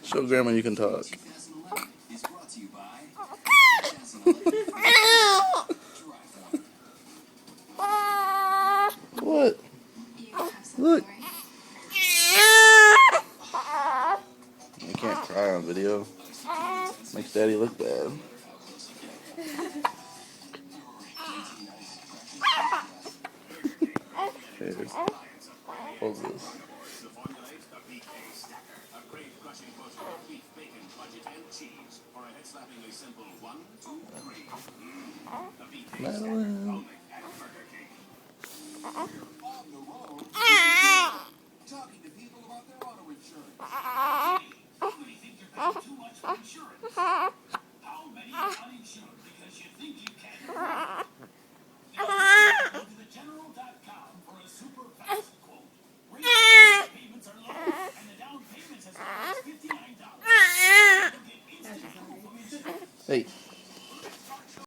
Show Grandma you can talk. What? Look. You can't cry on video. Makes Daddy look bad. Here. Hold this. Madeline. Talking to people about their auto insurance. How many think you're paying too much for insurance? How many are uninsured because you think you can? Go to thegeneral.com for a super fast quote. Rate payments are low, and the down payment as low as $59. You'll get instant proof of insurance. Hey.